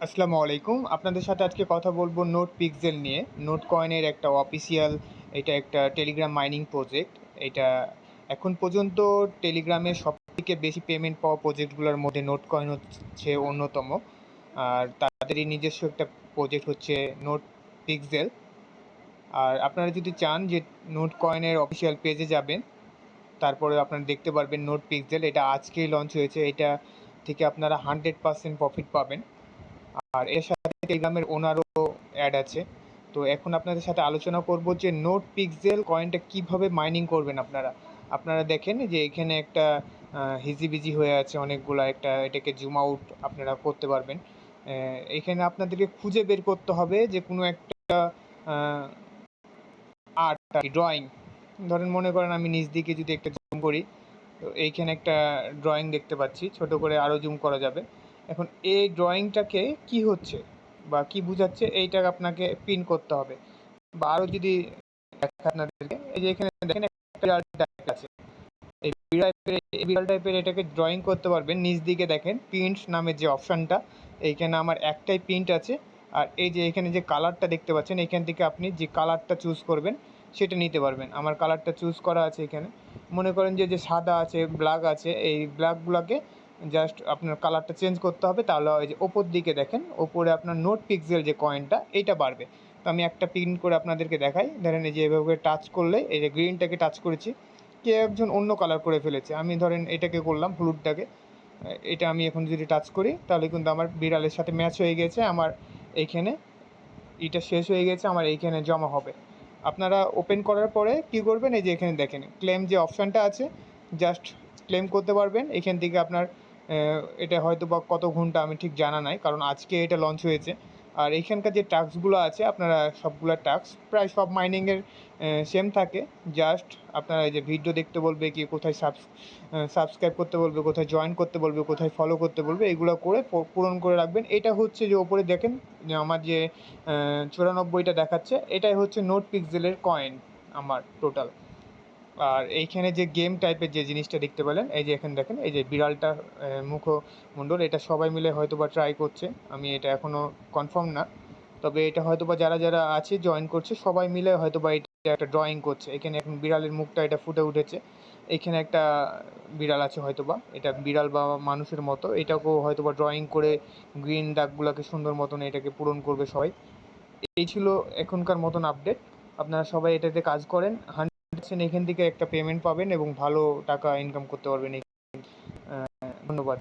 আসসালামু আলাইকুম। আপনাদের সাথে আজকে কথা বলবো নোট পিক্সেল নিয়ে। নোট কয়েনের একটা অফিসিয়াল, এটা একটা টেলিগ্রাম মাইনিং প্রজেক্ট। এটা এখন পর্যন্ত টেলিগ্রামের সবথেকে বেশি পেমেন্ট পাওয়া প্রজেক্টগুলোর মধ্যে নোট কয়েন হচ্ছে অন্যতম। আর তাদেরই নিজস্ব একটা প্রজেক্ট হচ্ছে নোট পিক্সেল। আর আপনারা যদি চান যে নোট কয়েনের অফিসিয়াল পেজে যাবেন, তারপরে আপনারা দেখতে পারবেন নোট পিক্সেল এটা আজকেই লঞ্চ হয়েছে। এটা থেকে আপনারা 100% প্রফিট পাবেন। আর এর সাথে টেলিগ্রামের ওনারও অ্যাড আছে। তো এখন আপনাদের সাথে আলোচনা করব যে নোট পিক্সেল কয়েনটা কিভাবে মাইনিং করবেন আপনারা। আপনারা দেখেন যে এখানে একটা হিজিবিজি হয়ে আছে অনেকগুলো, একটা এটাকে জুম আউট আপনারা করতে পারবেন। এখানে আপনাদেরকে খুঁজে বের করতে হবে যে কোনো একটা আর্ট, ড্রয়িং। ধরেন মনে করেন আমি নিচ দিকে যদি একটা জুম করি, তো এইখানে একটা ড্রয়িং দেখতে পাচ্ছি, ছোট করে আরও জুম করা যাবে। এখন এই ড্রয়িংটাকে কি হচ্ছে বা কি বোঝাচ্ছে এইটা আপনাকে পিন করতে হবে। বা আরও যদি আপনাদেরকে এই যে এখানে দেখেন একটা বিড়াল টাইপ আছে, এই বিড়াল টাইপের এটাকে ড্রয়িং করতে পারবেন। নিচ দিকে দেখেন প্রিন্ট নামের যে অপশানটা, এইখানে আমার একটাই প্রিন্ট আছে। আর এই যে এখানে যে কালারটা দেখতে পাচ্ছেন, এখান থেকে আপনি যে কালারটা চুজ করবেন সেটা নিতে পারবেন। আমার কালারটা চুজ করা আছে এখানে। মনে করেন যে যে সাদা আছে, ব্ল্যাক আছে, এই ব্ল্যাকগুলোকে জাস্ট আপনার কালারটা চেঞ্জ করতে হবে, তাহলে ওই যে ওপর দিকে দেখেন ওপরে আপনার নোট পিক্সেল যে কয়েনটা এইটা বাড়বে। তো আমি একটা প্রিন্ট করে আপনাদেরকে দেখাই। ধরেন এই যে এভাবে টাচ করলে, এই যে গ্রিনটাকে টাচ করেছি, কেউ একজন অন্য কালার করে ফেলেছে। আমি ধরেন এটাকে করলাম হলুদটাকে, এটা আমি এখন যদি টাচ করি তাহলে কিন্তু আমার বিড়ালের সাথে ম্যাচ হয়ে গেছে। আমার এইখানে এটা শেষ হয়ে গেছে, আমার এইখানে জমা হবে। আপনারা ওপেন করার পরে কী করবেন, এই যে এখানে দেখেন ক্লেম যে অপশানটা আছে, জাস্ট ক্লেম করতে পারবেন এখান থেকে আপনার। এটা হয়তো বা কত ঘন্টা আমি ঠিক জানা নাই, কারণ আজকে এটা লঞ্চ হয়েছে। আর এইখানকার যে টাস্কগুলো আছে আপনারা সবগুলো টাস্ক প্রায় সব মাইনিংয়ের সেম থাকে। জাস্ট আপনারা এই যে ভিডিও দেখতে বলবে, কি কোথায় সাবস্ক্রাইব করতে বলবে, কোথায় জয়েন করতে বলবে, কোথায় ফলো করতে বলবে, এগুলো করে পূরণ করে রাখবেন। এটা হচ্ছে যে ওপরে দেখেন যে আমার যে 94টা দেখাচ্ছে, এটাই হচ্ছে নোট পিক্সেলের কয়েন আমার টোটাল। আর এইখানে যে গেম টাইপের যে জিনিসটা দেখতে পেলেন, এই যে এখানে দেখেন এই যে বিড়ালটা মুখমণ্ডল, এটা সবাই মিলে হয়তো বা ট্রাই করছে। আমি এটা এখনও কনফার্ম না, তবে এটা হয়তো বা যারা যারা আছে জয়েন করছে সবাই মিলে হয়তো বা এটা একটা ড্রয়িং করছে। এখানে এখন বিড়ালের মুখটা এটা ফুটে উঠেছে। এখানে একটা বিড়াল আছে হয়তো বা, এটা বিড়াল বা মানুষের মতো, এটাকেও হয়তো বা ড্রয়িং করে গ্রিন দাগগুলোকে সুন্দর মতন এটাকে পূরণ করবে সবাই। এই ছিল এখনকার মতন আপডেট। আপনারা সবাই এটাতে কাজ করেন, 100% এখান থেকে একটা পেমেন্ট পাবেন এবং ভালো টাকা ইনকাম করতে পারবেন। ধন্যবাদ।